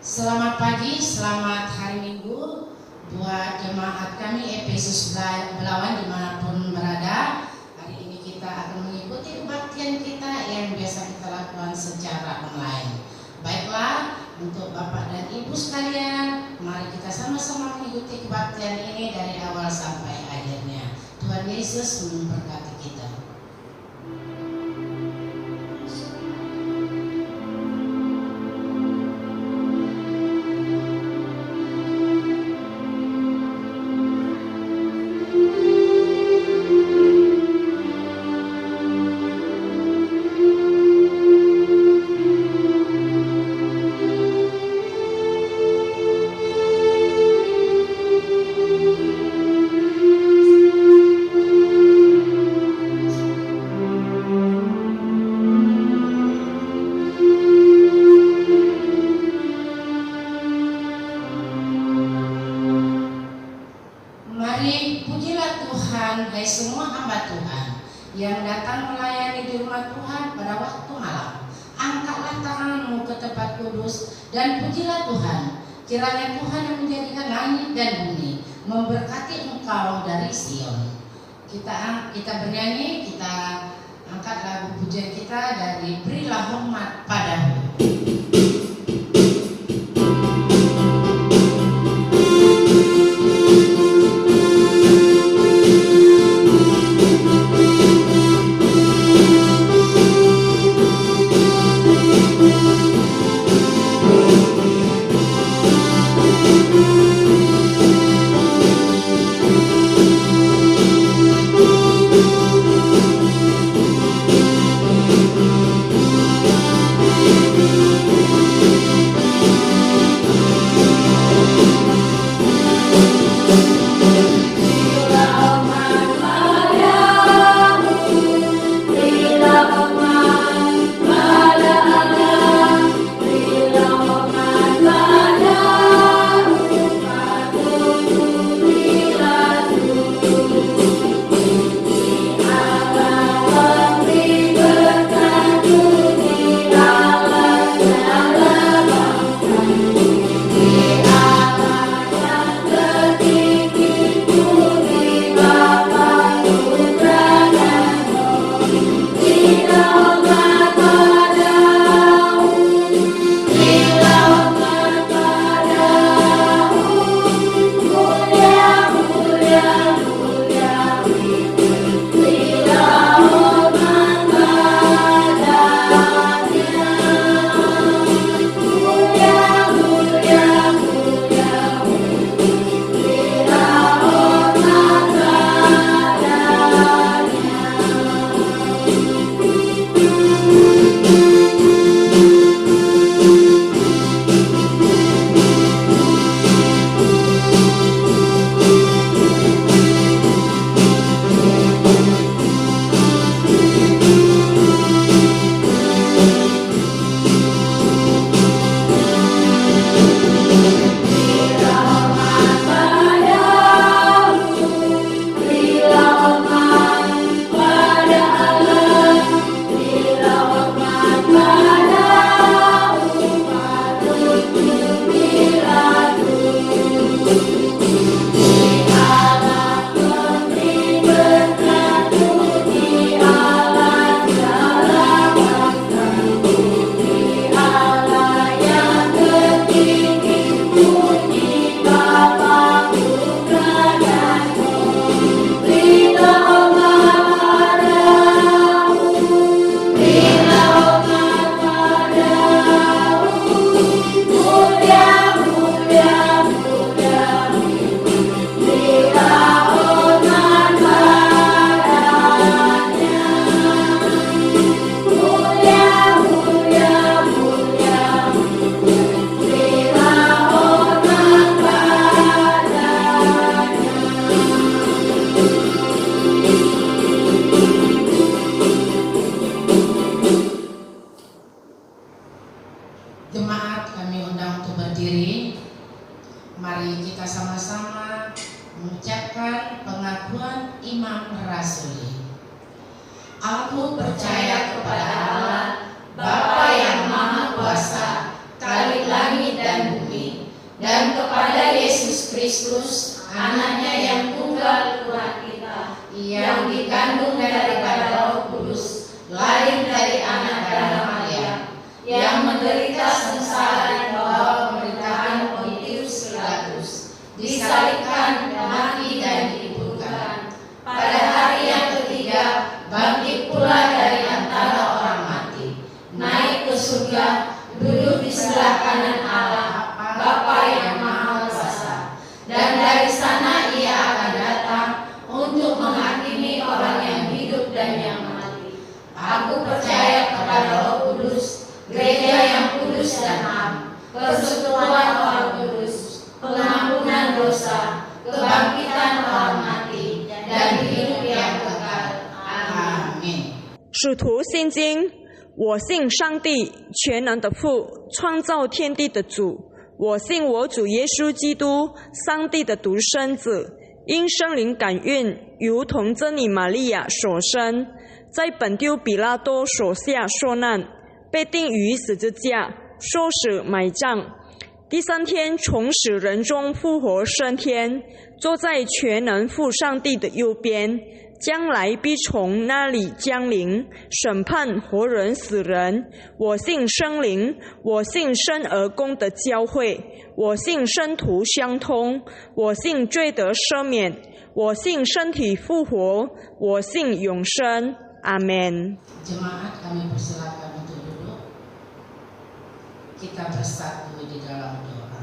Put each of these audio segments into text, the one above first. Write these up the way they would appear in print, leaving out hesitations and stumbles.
Selamat pagi, selamat hari Minggu buat jemaat kami Efesus Belawan dimanapun berada. Hari ini kita akan mengikuti kebaktian kita yang biasa kita lakukan secara online. Baiklah, untuk Bapak dan Ibu sekalian, mari kita sama-sama mengikuti kebaktian ini dari awal sampai akhirnya. Tuhan Yesus memberkati kita. Mari pujilah Tuhan, hai semua hamba Tuhan yang datang melayani di rumah Tuhan pada waktu malam. Angkatlah tanganmu ke tempat kudus dan pujilah Tuhan. Kiranya Tuhan yang menjadikan langit dan bumi memberkati engkau dari Sion. Kita bernyanyi, kita angkat lagu pujian kita dari Berilah Hormat Padamu. Jemaat kami undang untuk berdiri. Mari kita sama-sama mengucapkan pengakuan Imam Rasuli. Aku percaya kepada Allah, Bapa yang Maha Kuasa, Khalik langit dan bumi, Kristus, anaknya yang tunggal Tuhan kita, yang dikandung daripada Roh Kudus, lahir dari anak darah Maria, yang menderita sengsara di bawah pemerintahan Pontius Pilatus, disalibkan, mati dan dikuburkan. Pada hari yang ketiga, bangkit pula dari antara orang mati, naik ke surga, duduk di sebelah kanan Allah, Bapa yang Maha Kuasa. Dan dari sana ia akan datang untuk menghakimi orang yang hidup dan yang mati. Aku percaya kepada Roh Kudus, gereja yang kudus dan am, persekutuan orang kudus, pengampunan dosa, kebangkitan orang mati, dan hidup yang kekal. Amin. 使徒信经，我信上帝，全能的父，创造天地的主。我信我主耶稣基督，上帝的独生子，因圣灵感孕，如同真理玛利亚所生，在本丢比拉多手下受难，被钉于十字架，受死埋葬。第三天从死人中复活升天，坐在全能父上帝的右边，将来必从那里降临，审判活人死人。我信圣灵，我信生而公的教会，我信圣徒相通，我信罪得赦免，我信身体复活，我信永生。阿们。 Jemaat, kami persilakan untuk duduk. Kita bersatu di dalam doa.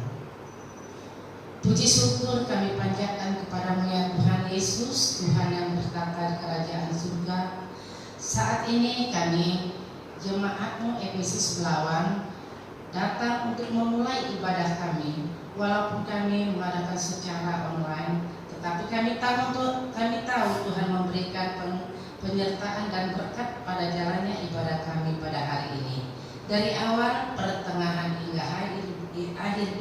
Puji syukur kami panjatkan kepadamu ya Tuhan Yesus, Tuhan yang bertata di kerajaan surga. Saat ini kami, jemaatmu Efesus Belawan, datang untuk memulai ibadah kami. Walaupun kami mengadakan secara online, tetapi kami tahu Tuhan memberikan penyertaan dan berkat pada jalannya ibadah kami pada hari ini. Dari awal, pertengahan hingga akhir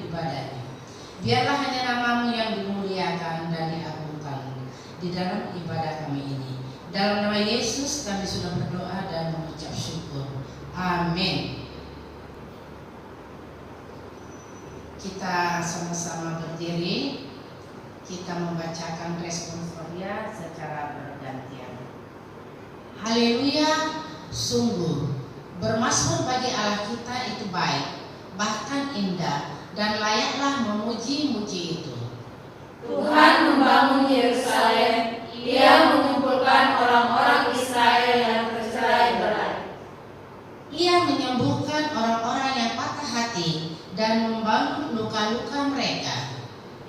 ibadahnya. Biarlah hanya namamu yang dimuliakan dan diagungkan di dalam ibadah kami ini. Dalam nama Yesus kami sudah berdoa dan mengucap syukur. Amin. Kita sama-sama berdiri. Kita membacakan responsoria secara bergantian. Haleluya, sungguh bermasmur bagi Allah kita itu baik, bahkan indah, dan layaklah memuji-muji itu. Tuhan membangun Yerusalem, Ia mengumpulkan orang-orang Israel yang tercerai-berai. Ia menyembuhkan orang-orang yang patah hati dan membangun luka-luka mereka.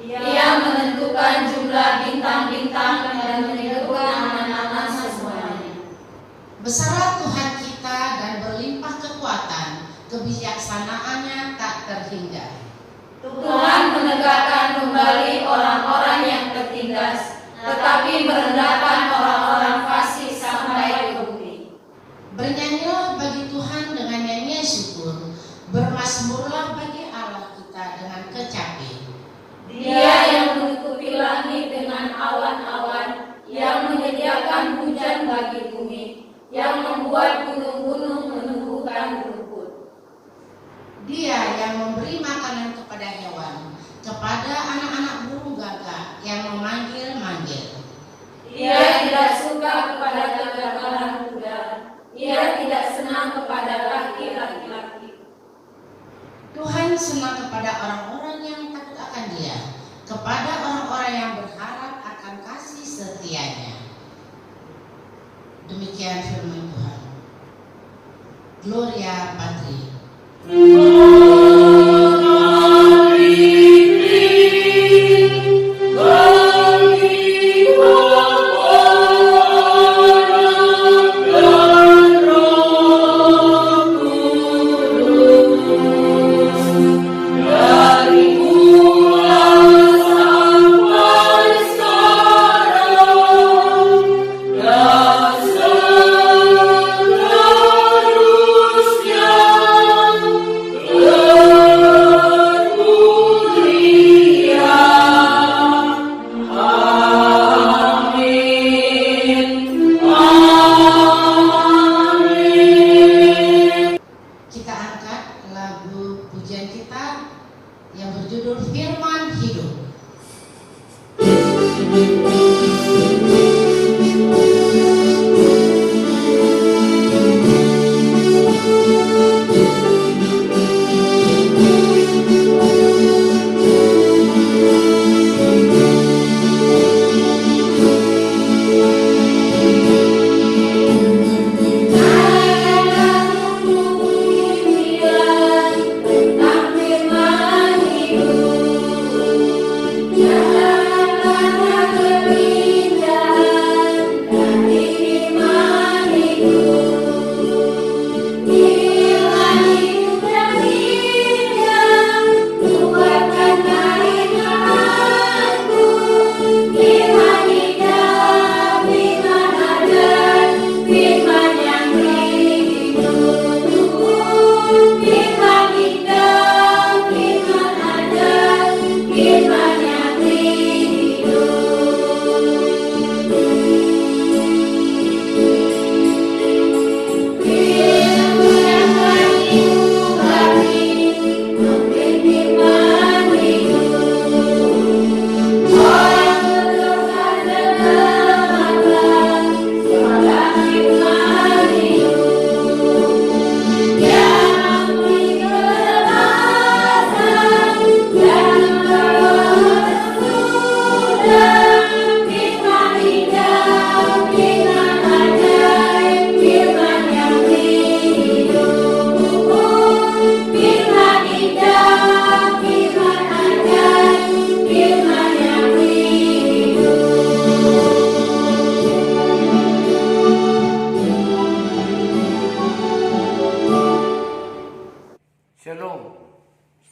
Ia menentukan jumlah bintang-bintang dan menentukan nama-nama semuanya. Besarlah Tuhan kita dan berlimpah kekuatan, kebijaksanaannya tak terhingga. Tuhan menegakkan kembali orang-orang yang tertindas, tetapi merendahkan orang-orang fasik sampai ke bumi. Bernyanyilah bagi Tuhan dengan nyanyian syukur, bermasmurlah bagi Allah kita dengan kecapi. Dia yang menutupi langit dengan awan-awan, yang menyediakan hujan bagi bumi, yang membuat gunung-gunung menumbuhkan rumput. Dia yang memberi makanan kepada hewan, kepada anak-anak burung gagak yang memanggil-manggil. Ia tidak suka kepada gagak-gagak kuda, ia tidak senang kepada laki-laki. Tuhan senang kepada orang-orang yang takut akan Dia, kepada orang-orang yang berharap akan kasih setianya. Demikian firman Tuhan. Gloria Patri.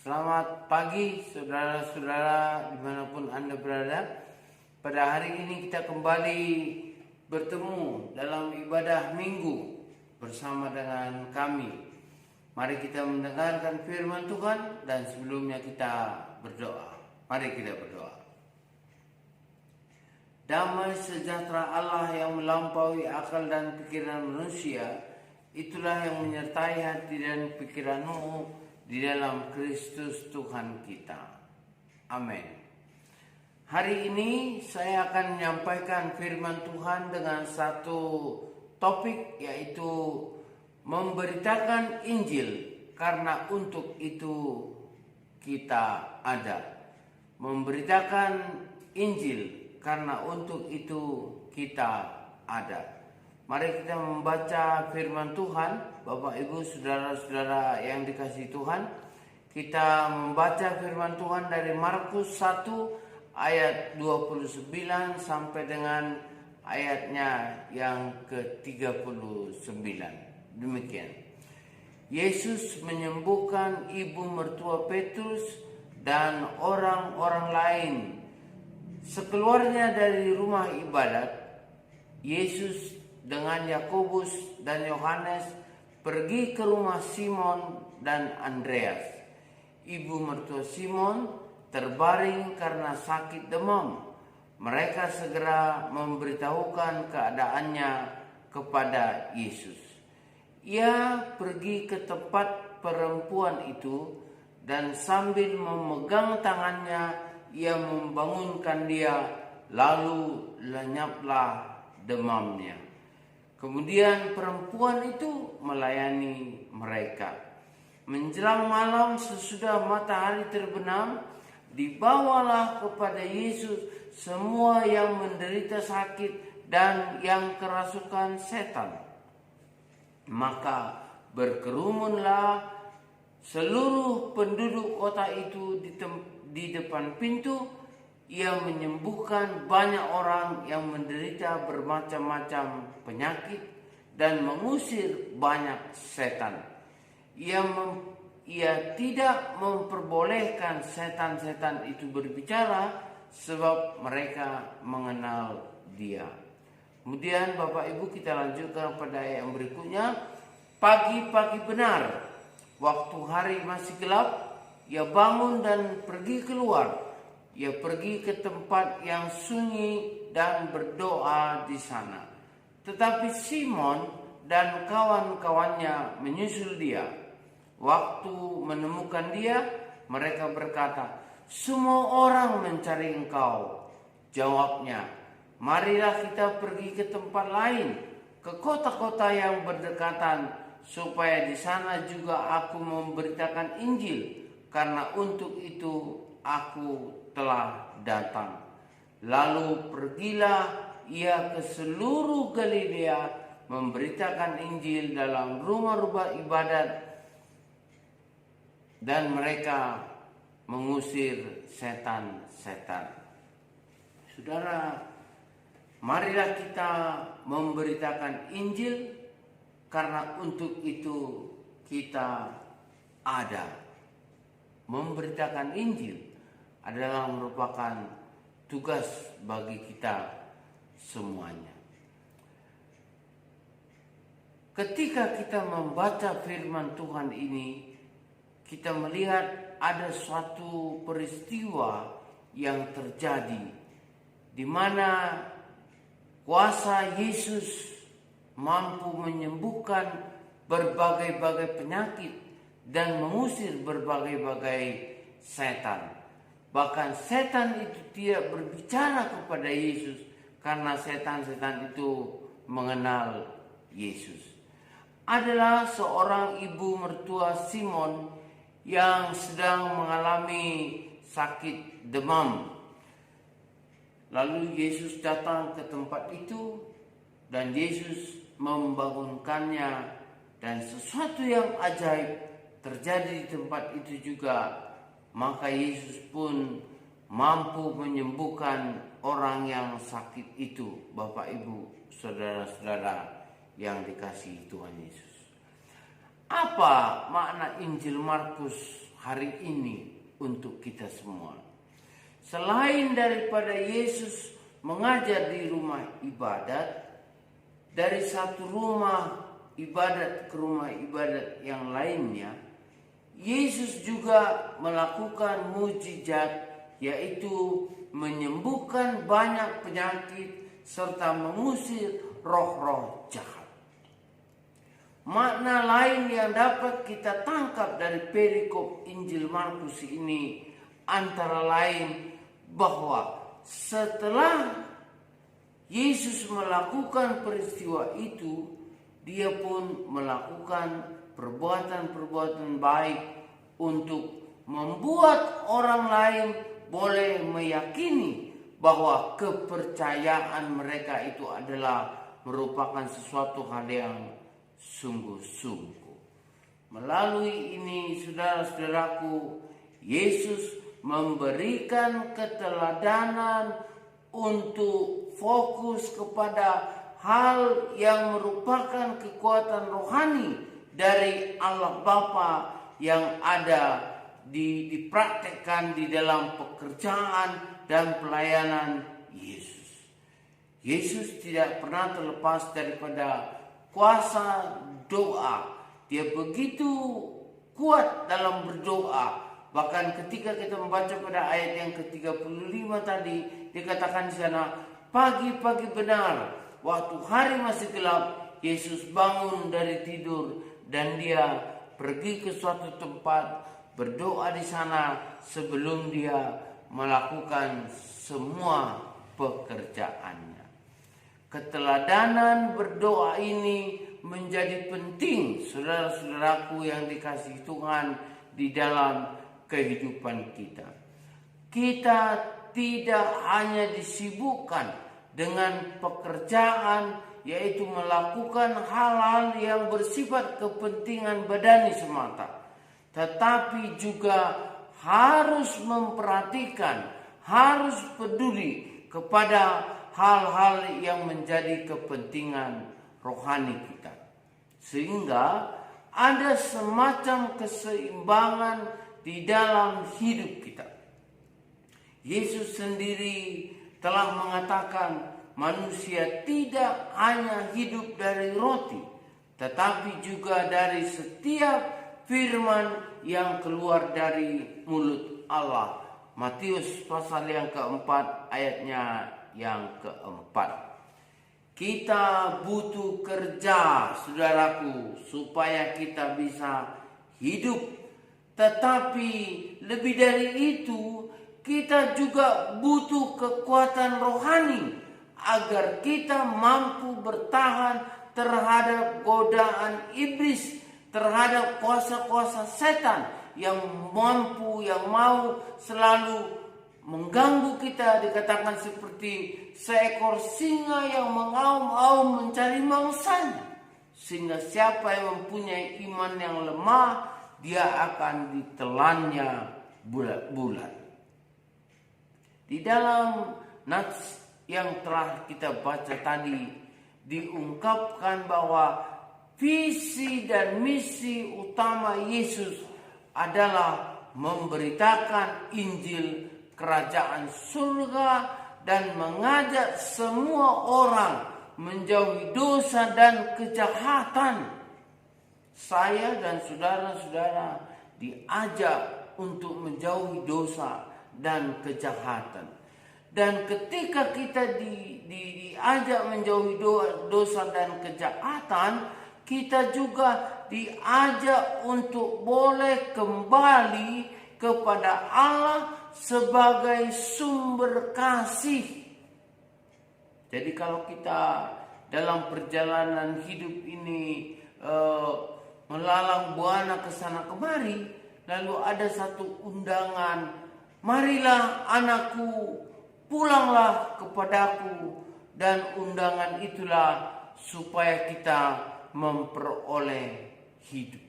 Selamat pagi saudara-saudara dimanapun Anda berada. Pada hari ini kita kembali bertemu dalam ibadah minggu bersama dengan kami. Mari kita mendengarkan firman Tuhan dan sebelumnya kita berdoa. Mari kita berdoa. Damai sejahtera Allah yang melampaui akal dan pikiran manusia, itulah yang menyertai hati dan pikiranmu di dalam Kristus Tuhan kita. Amin. Hari ini saya akan menyampaikan firman Tuhan dengan satu topik, yaitu memberitakan Injil karena untuk itu kita ada. Memberitakan Injil karena untuk itu kita ada. Mari kita membaca firman Tuhan. Bapak, Ibu, saudara-saudara yang dikasihi Tuhan, kita membaca firman Tuhan dari Markus 1 ayat 29 sampai dengan ayatnya yang ke-39. Demikian. Yesus menyembuhkan ibu mertua Petrus dan orang-orang lain. Sekeluarnya dari rumah ibadat, Yesus dengan Yakobus dan Yohanes pergi ke rumah Simon dan Andreas. Ibu mertua Simon terbaring karena sakit demam. Mereka segera memberitahukan keadaannya kepada Yesus. Ia pergi ke tempat perempuan itu dan sambil memegang tangannya, ia membangunkan dia, lalu lenyaplah demamnya. Kemudian perempuan itu melayani mereka. Menjelang malam sesudah matahari terbenam, dibawalah kepada Yesus semua yang menderita sakit dan yang kerasukan setan. Maka berkerumunlah seluruh penduduk kota itu di depan pintu. Ia menyembuhkan banyak orang yang menderita bermacam-macam penyakit dan mengusir banyak setan. Ia tidak memperbolehkan setan-setan itu berbicara sebab mereka mengenal Dia. Kemudian Bapak Ibu, kita lanjutkan pada ayat yang berikutnya. Pagi-pagi benar, waktu hari masih gelap, ia bangun dan pergi keluar. Ia pergi ke tempat yang sunyi dan berdoa di sana. Tetapi Simon dan kawan-kawannya menyusul dia. Waktu menemukan dia, mereka berkata, "Semua orang mencari engkau." Jawabnya, marilah kita pergi ke tempat lain, ke kota-kota yang berdekatan, supaya di sana juga aku memberitakan Injil, karena untuk itu aku telah datang. Lalu pergilah ia ke seluruh Galilea, memberitakan Injil dalam rumah-rumah ibadat, dan mereka mengusir setan-setan. Saudara, marilah kita memberitakan Injil, karena untuk itu kita ada. Memberitakan Injil adalah merupakan tugas bagi kita semuanya. Ketika kita membaca firman Tuhan ini, kita melihat ada suatu peristiwa yang terjadi di mana kuasa Yesus mampu menyembuhkan berbagai-bagai penyakit dan mengusir berbagai-bagai setan. Bahkan setan itu tidak berbicara kepada Yesus, karena setan-setan itu mengenal Yesus. Adalah seorang ibu mertua Simon yang sedang mengalami sakit demam. Lalu Yesus datang ke tempat itu dan Yesus membangunkannya, dan sesuatu yang ajaib terjadi di tempat itu juga. Maka Yesus pun mampu menyembuhkan orang yang sakit itu. Bapak, Ibu, saudara-saudara yang dikasihi Tuhan Yesus. Apa makna Injil Markus hari ini untuk kita semua? Selain daripada Yesus mengajar di rumah ibadat, dari satu rumah ibadat ke rumah ibadat yang lainnya, Yesus juga melakukan mujizat, yaitu menyembuhkan banyak penyakit serta mengusir roh-roh jahat. Makna lain yang dapat kita tangkap dari perikop Injil Markus ini antara lain bahwa setelah Yesus melakukan peristiwa itu, dia pun melakukan perbuatan-perbuatan baik untuk membuat orang lain boleh meyakini bahwa kepercayaan mereka itu adalah merupakan sesuatu hal yang sungguh-sungguh. Melalui ini, saudara-saudaraku, Yesus memberikan keteladanan untuk fokus kepada hal yang merupakan kekuatan rohani dari Allah Bapa yang ada dipraktekkan di dalam pekerjaan dan pelayanan Yesus. Yesus tidak pernah terlepas daripada kuasa doa. Dia begitu kuat dalam berdoa. Bahkan ketika kita membaca pada ayat yang ke-35 tadi, dikatakan di sana, pagi-pagi benar, waktu hari masih gelap, Yesus bangun dari tidur dan dia pergi ke suatu tempat, berdoa di sana sebelum dia melakukan semua pekerjaannya. Keteladanan berdoa ini menjadi penting, saudara-saudaraku yang dikasihi Tuhan, di dalam kehidupan kita. Kita tidak hanya disibukkan dengan pekerjaan, yaitu melakukan hal-hal yang bersifat kepentingan badani semata, tetapi juga harus memperhatikan, harus peduli kepada hal-hal yang menjadi kepentingan rohani kita, sehingga ada semacam keseimbangan di dalam hidup kita. Yesus sendiri telah mengatakan manusia tidak hanya hidup dari roti, tetapi juga dari setiap firman yang keluar dari mulut Allah. Matius pasal yang keempat ayatnya yang keempat. Kita butuh kerja, saudaraku, supaya kita bisa hidup. Tetapi lebih dari itu, kita juga butuh kekuatan rohani agar kita mampu bertahan terhadap godaan iblis, terhadap kuasa-kuasa setan yang mau selalu mengganggu kita. Dikatakan seperti seekor singa yang mengaum-aum mencari mangsanya, sehingga siapa yang mempunyai iman yang lemah, dia akan ditelannya bulat-bulat. Di dalam nats yang telah kita baca tadi diungkapkan bahwa visi dan misi utama Yesus adalah memberitakan Injil kerajaan surga dan mengajak semua orang menjauhi dosa dan kejahatan. Saya dan saudara-saudara diajak untuk menjauhi dosa dan kejahatan. Dan ketika kita diajak menjauhi dosa dan kejahatan, kita juga diajak untuk boleh kembali kepada Allah sebagai sumber kasih. Jadi kalau kita dalam perjalanan hidup ini melalang buana ke sana kemari, lalu ada satu undangan, marilah anakku, pulanglah kepadaku, dan undangan itulah supaya kita memperoleh hidup.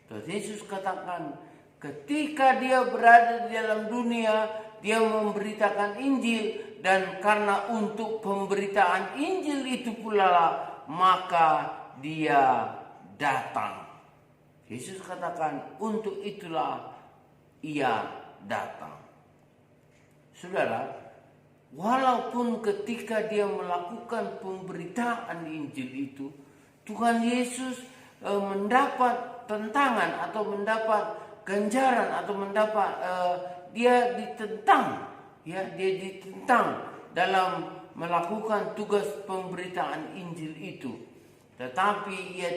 Tuhan Yesus katakan, ketika dia berada di dalam dunia, dia memberitakan Injil, dan karena untuk pemberitaan Injil itu pula lah, maka dia datang. Yesus katakan, untuk itulah ia datang. Saudara, walaupun ketika dia melakukan pemberitaan Injil itu, Tuhan Yesus mendapat tentangan atau mendapat ganjaran atau mendapat dia ditentang dalam melakukan tugas pemberitaan Injil itu. Tetapi ia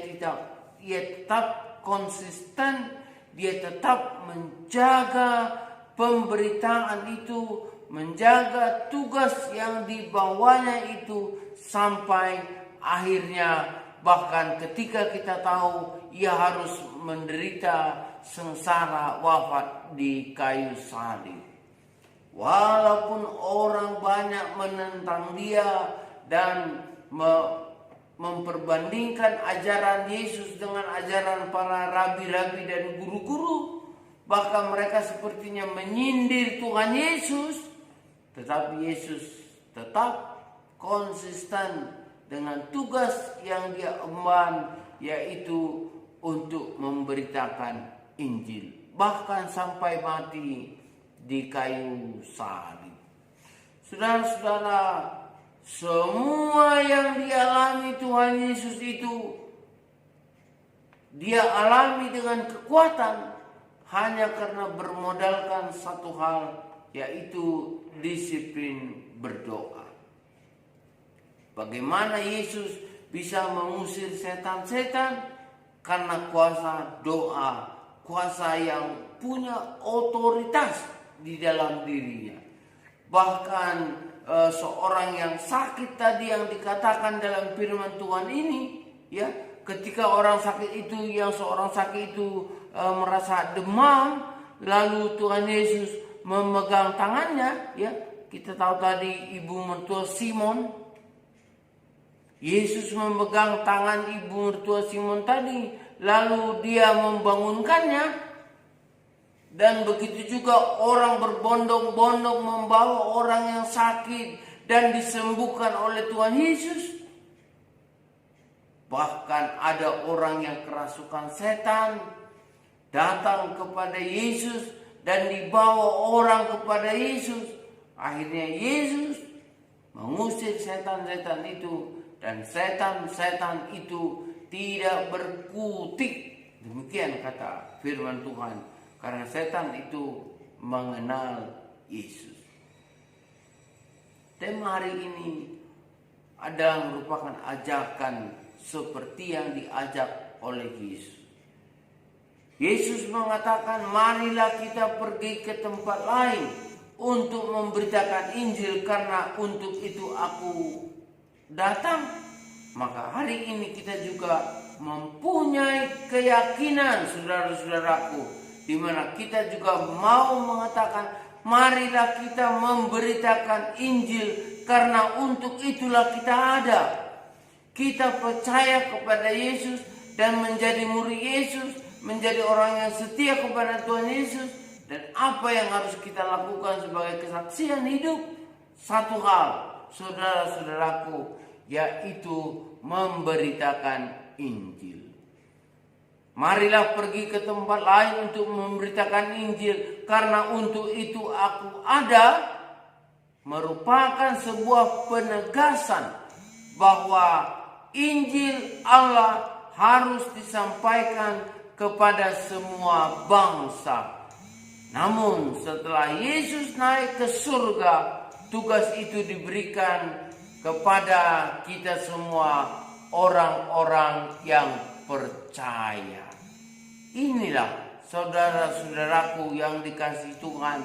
tetap konsisten, dia tetap menjaga pemberitaan itu, menjaga tugas yang dibawanya itu sampai akhirnya. Bahkan ketika kita tahu ia harus menderita sengsara wafat di kayu salib. Walaupun orang banyak menentang dia dan memperbandingkan ajaran Yesus dengan ajaran para rabi-rabi dan guru-guru, bahkan mereka sepertinya menyindir Tuhan Yesus, tetapi Yesus tetap konsisten dengan tugas yang dia emban, yaitu untuk memberitakan Injil, bahkan sampai mati di kayu salib. Saudara-saudara, semua yang dialami Tuhan Yesus itu dia alami dengan kekuatan hanya karena bermodalkan satu hal, yaitu disiplin berdoa. Bagaimana Yesus bisa mengusir setan-setan? Karena kuasa doa, kuasa yang punya otoritas di dalam dirinya. Bahkan seorang yang sakit tadi yang dikatakan dalam firman Tuhan ini, ya, ketika seorang sakit itu merasa demam, lalu Tuhan Yesus memegang tangannya, ya, kita tahu tadi ibu mertua Simon. Yesus memegang tangan ibu mertua Simon tadi, lalu dia membangunkannya. Dan begitu juga orang berbondong-bondong membawa orang yang sakit dan disembuhkan oleh Tuhan Yesus. Bahkan ada orang yang kerasukan setan datang kepada Yesus dan dibawa orang kepada Yesus. Akhirnya Yesus mengusir setan-setan itu, dan setan-setan itu tidak berkutik. Demikian kata firman Tuhan, karena setan itu mengenal Yesus. Tema hari ini adalah merupakan ajakan seperti yang diajak oleh Yesus. Yesus mengatakan, marilah kita pergi ke tempat lain. untuk memberitakan Injil karena untuk itu aku datang. Maka hari ini kita juga mempunyai keyakinan, saudara-saudaraku, di mana kita juga mau mengatakan, marilah kita memberitakan Injil karena untuk itulah kita ada. Kita percaya kepada Yesus dan menjadi murid Yesus, menjadi orang yang setia kepada Tuhan Yesus. Dan apa yang harus kita lakukan sebagai kesaksian hidup? Satu hal, saudara-saudaraku, yaitu memberitakan Injil. Marilah pergi ke tempat lain untuk memberitakan Injil karena untuk itu aku ada, merupakan sebuah penegasan bahwa Injil Allah harus disampaikan kepada semua bangsa. Namun setelah Yesus naik ke surga, tugas itu diberikan kepada kita semua, orang-orang yang percaya. Inilah saudara-saudaraku yang dikasihi Tuhan,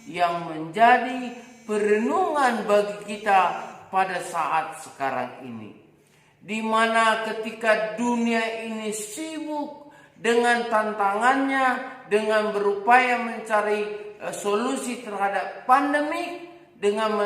yang menjadi perenungan bagi kita pada saat sekarang ini, di mana ketika dunia ini sibuk dengan tantangannya, dengan berupaya mencari solusi terhadap pandemi, dengan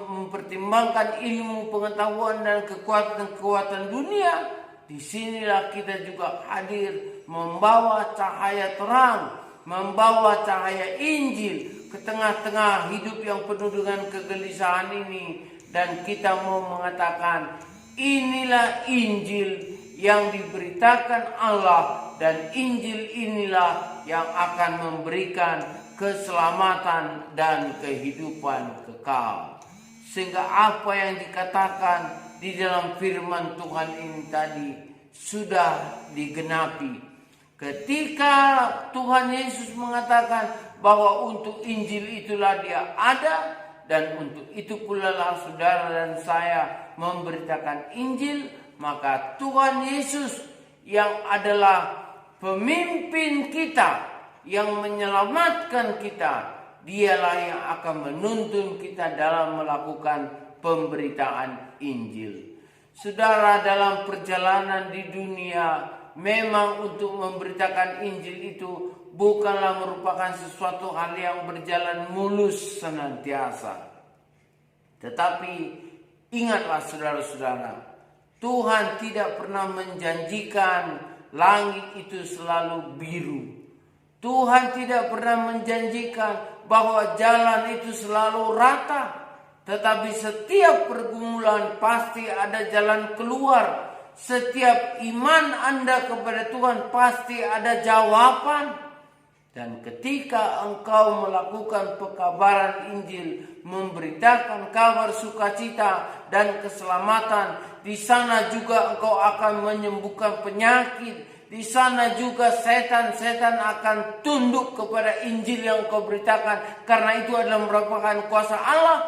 mempertimbangkan ilmu pengetahuan dan kekuatan dunia, disinilah kita juga hadir membawa cahaya terang, membawa cahaya Injil ke tengah-tengah hidup yang penuh dengan kegelisahan ini. Dan kita mau mengatakan, inilah Injil yang diberitakan Allah, dan Injil inilah yang akan memberikan keselamatan dan kehidupan kekal. Sehingga apa yang dikatakan di dalam firman Tuhan ini tadi sudah digenapi. Ketika Tuhan Yesus mengatakan bahwa untuk Injil itulah dia ada, dan untuk itu pula lah saudara dan saya memberitakan Injil, maka Tuhan Yesus yang adalah pemimpin kita, yang menyelamatkan kita, dialah yang akan menuntun kita dalam melakukan pemberitaan Injil. Saudara, dalam perjalanan di dunia, memang untuk memberitakan Injil itu bukanlah merupakan sesuatu hal yang berjalan mulus senantiasa. Tetapi ingatlah saudara-saudara, Tuhan tidak pernah menjanjikan langit itu selalu biru. Tuhan tidak pernah menjanjikan bahwa jalan itu selalu rata. Tetapi setiap pergumulan pasti ada jalan keluar. Setiap iman Anda kepada Tuhan pasti ada jawaban. Dan ketika engkau melakukan pekabaran Injil, memberitakan kabar sukacita dan keselamatan, di sana juga engkau akan menyembuhkan penyakit. Di sana juga setan-setan akan tunduk kepada Injil yang engkau beritakan, karena itu adalah merupakan kuasa Allah.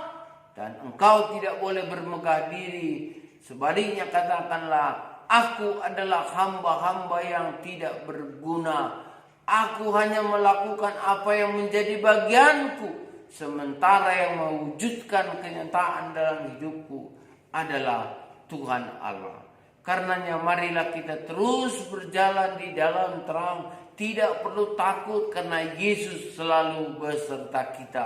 Dan engkau tidak boleh bermegah diri. Sebaliknya katakanlah, aku adalah hamba-hamba yang tidak berguna. Aku hanya melakukan apa yang menjadi bagianku, sementara yang mewujudkan kenyataan dalam hidupku adalah Tuhan Allah. Karenanya marilah kita terus berjalan di dalam terang, tidak perlu takut karena Yesus selalu beserta kita.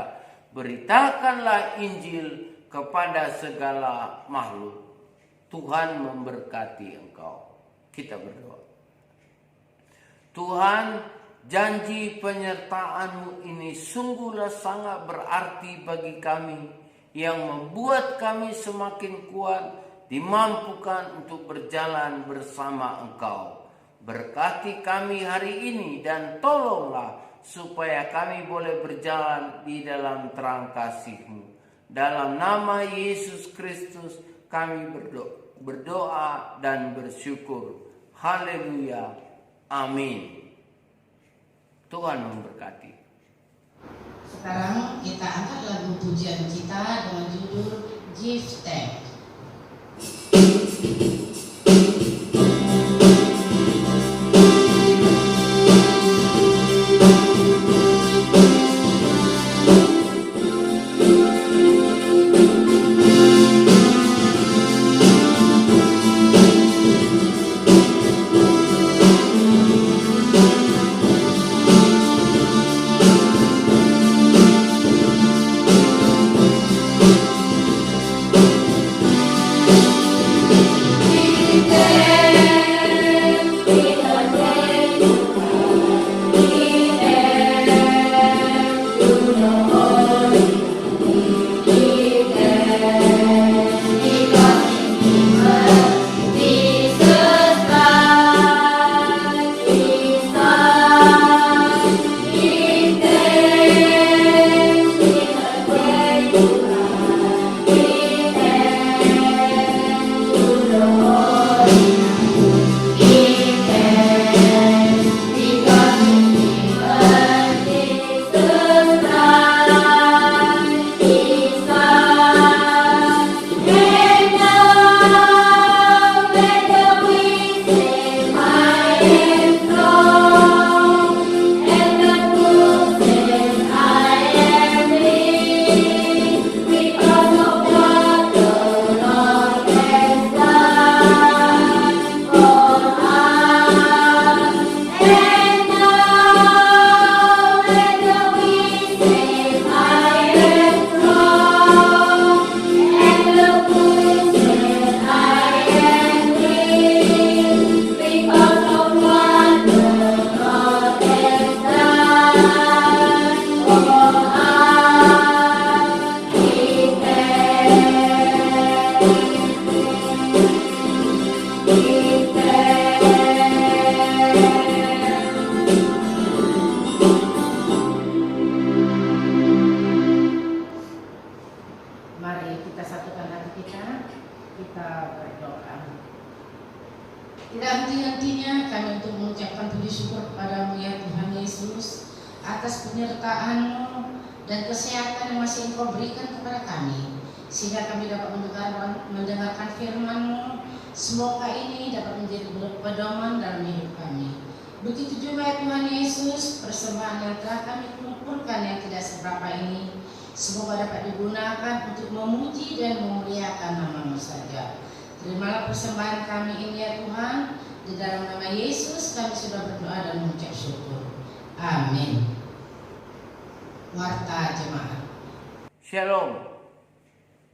Beritakanlah Injil kepada segala makhluk. Tuhan memberkati engkau. Kita berdoa. Tuhan, janji penyertaan-Mu ini sungguhlah sangat berarti bagi kami, yang membuat kami semakin kuat, dimampukan untuk berjalan bersama Engkau. Berkati kami hari ini dan tolonglah supaya kami boleh berjalan di dalam terang kasih-Mu. Dalam nama Yesus Kristus kami berdoa dan bersyukur. Haleluya. Amin. Tuhan memberkati. Sekarang kita angkat lagu pujian kita dengan judul Give Thanks. Kita berdoa. Tidak henti-hentinya kami untuk mengucapkan puji syukur kepadamu ya Tuhan Yesus atas penyertaan-Mu dan kesehatan yang masih Engkau berikan kepada kami, sehingga kami dapat mendengarkan firman-Mu. Semoga ini dapat menjadi pedoman dalam hidup kami. Begitu juga ya Tuhan Yesus, persembahan yang telah kami kumpulkan yang tidak seberapa ini, semoga dapat digunakan untuk memuji dan memuliakan nama-Mu saja. Terimalah persembahan kami ini ya Tuhan. Di dalam nama Yesus kami sudah berdoa dan mengucap syukur. Amin. Warta jemaat. Shalom.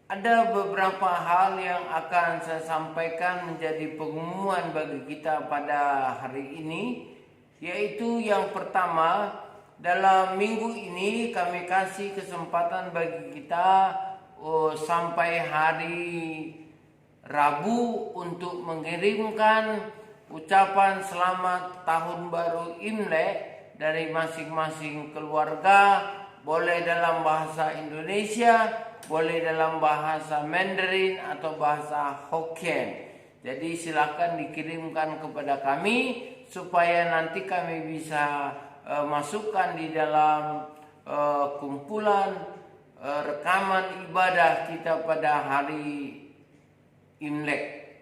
Ada beberapa hal yang akan saya sampaikan menjadi pengumuman bagi kita pada hari ini, yaitu yang pertama, dalam minggu ini kami kasih kesempatan bagi kita sampai hari Rabu untuk mengirimkan ucapan selamat tahun baru Imlek dari masing-masing keluarga, boleh dalam bahasa Indonesia, boleh dalam bahasa Mandarin atau bahasa Hokkien. Jadi silakan dikirimkan kepada kami supaya nanti kami bisa masukkan di dalam kumpulan rekaman ibadah kita pada hari Imlek.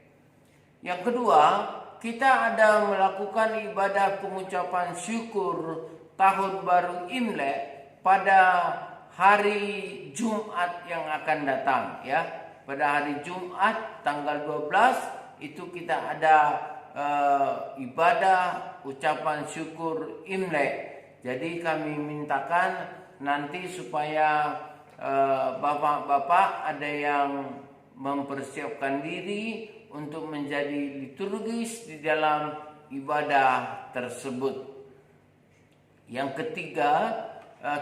Yang kedua, kita ada melakukan ibadah pengucapan syukur tahun baru Imlek pada hari Jumat yang akan datang ya. Pada hari Jumat tanggal 12 itu kita ada ibadah ucapan syukur Imlek. Jadi kami mintakan nanti supaya bapak-bapak ada yang mempersiapkan diri untuk menjadi liturgis di dalam ibadah tersebut. Yang ketiga,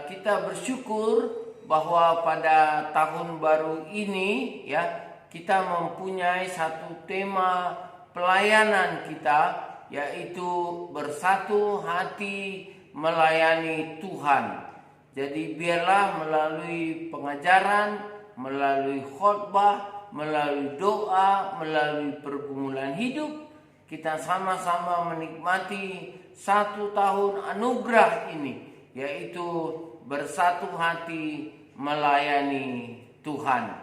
kita bersyukur bahwa pada tahun baru ini ya, kita mempunyai satu tema pelayanan kita, yaitu bersatu hati melayani Tuhan. Jadi biarlah melalui pengajaran, melalui khotbah, melalui doa, melalui pergumulan hidup, kita sama-sama menikmati satu tahun anugerah ini, yaitu bersatu hati melayani Tuhan.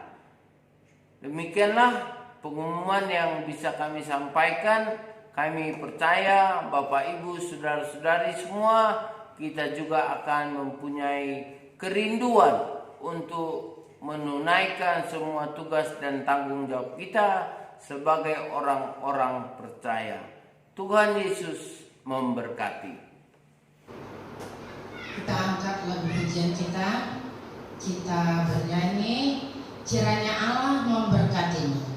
Demikianlah pengumuman yang bisa kami sampaikan. Kami percaya Bapak Ibu saudara-saudari semua, kita juga akan mempunyai kerinduan untuk menunaikan semua tugas dan tanggung jawab kita sebagai orang-orang percaya. Tuhan Yesus memberkati. Kita angkat lagu pujian kita bernyanyi, kiranya Allah memberkatimu.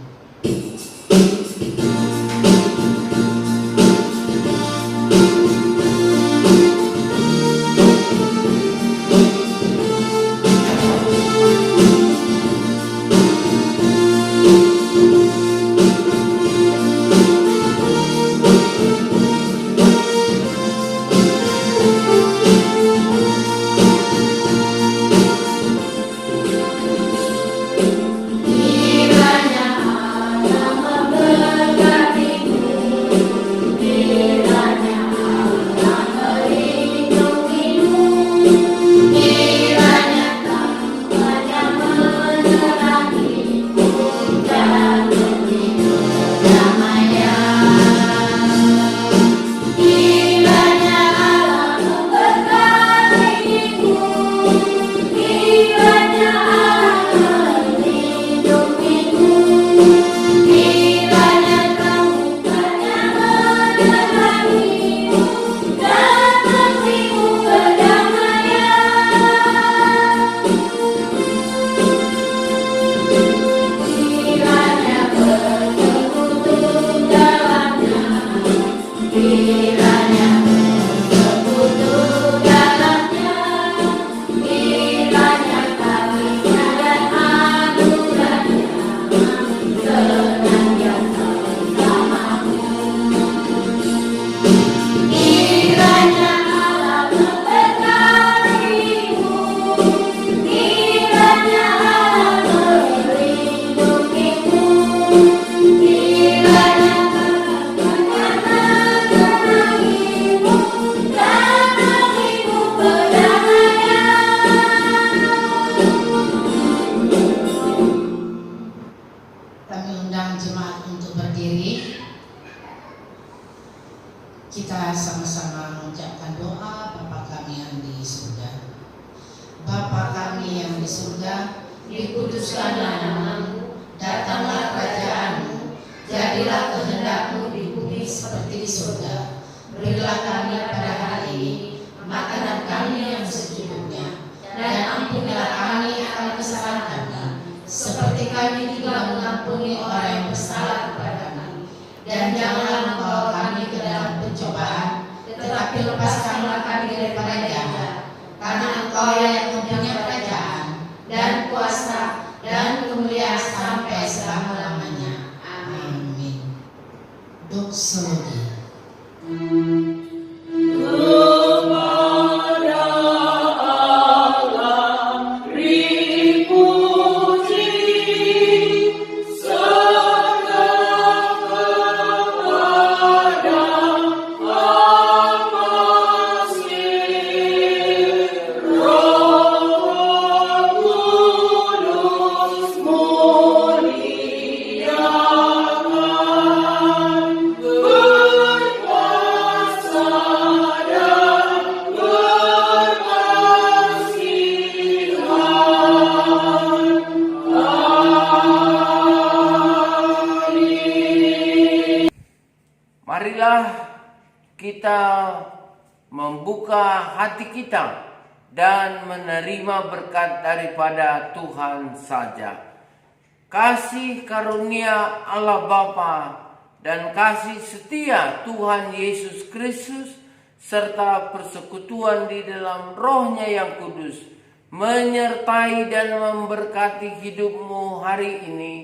Kiranya Kita sama-sama mengucapkan doa Bapa kami yang di surga. Bapa kami yang di surga, dikuduskanlah namamu, datanglah kerajaanmu, jadilah kehendak-Mu di bumi seperti di surga. Berilah kami pada hari ini makanan kami yang secukupnya, dan ampunilah kami akan kesalahan kami, seperti kami juga mengampuni orang yang bersalah kepada kami. Dan janganlah membawa kami ke dalam pencobaan, tetapi lepaskanlah kami daripada jahat. Karena Engkau yang mempunyai kerajaan dan kuasa dan kemuliaan sampai selama-lamanya. Amin. Doksologi. Marilah kita membuka hati kita dan menerima berkat daripada Tuhan saja. Kasih karunia Allah Bapa dan kasih setia Tuhan Yesus Kristus serta persekutuan di dalam Roh-Nya yang kudus menyertai dan memberkati hidupmu hari ini,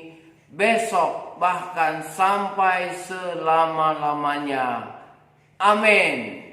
besok, bahkan sampai selama-lamanya. Amin.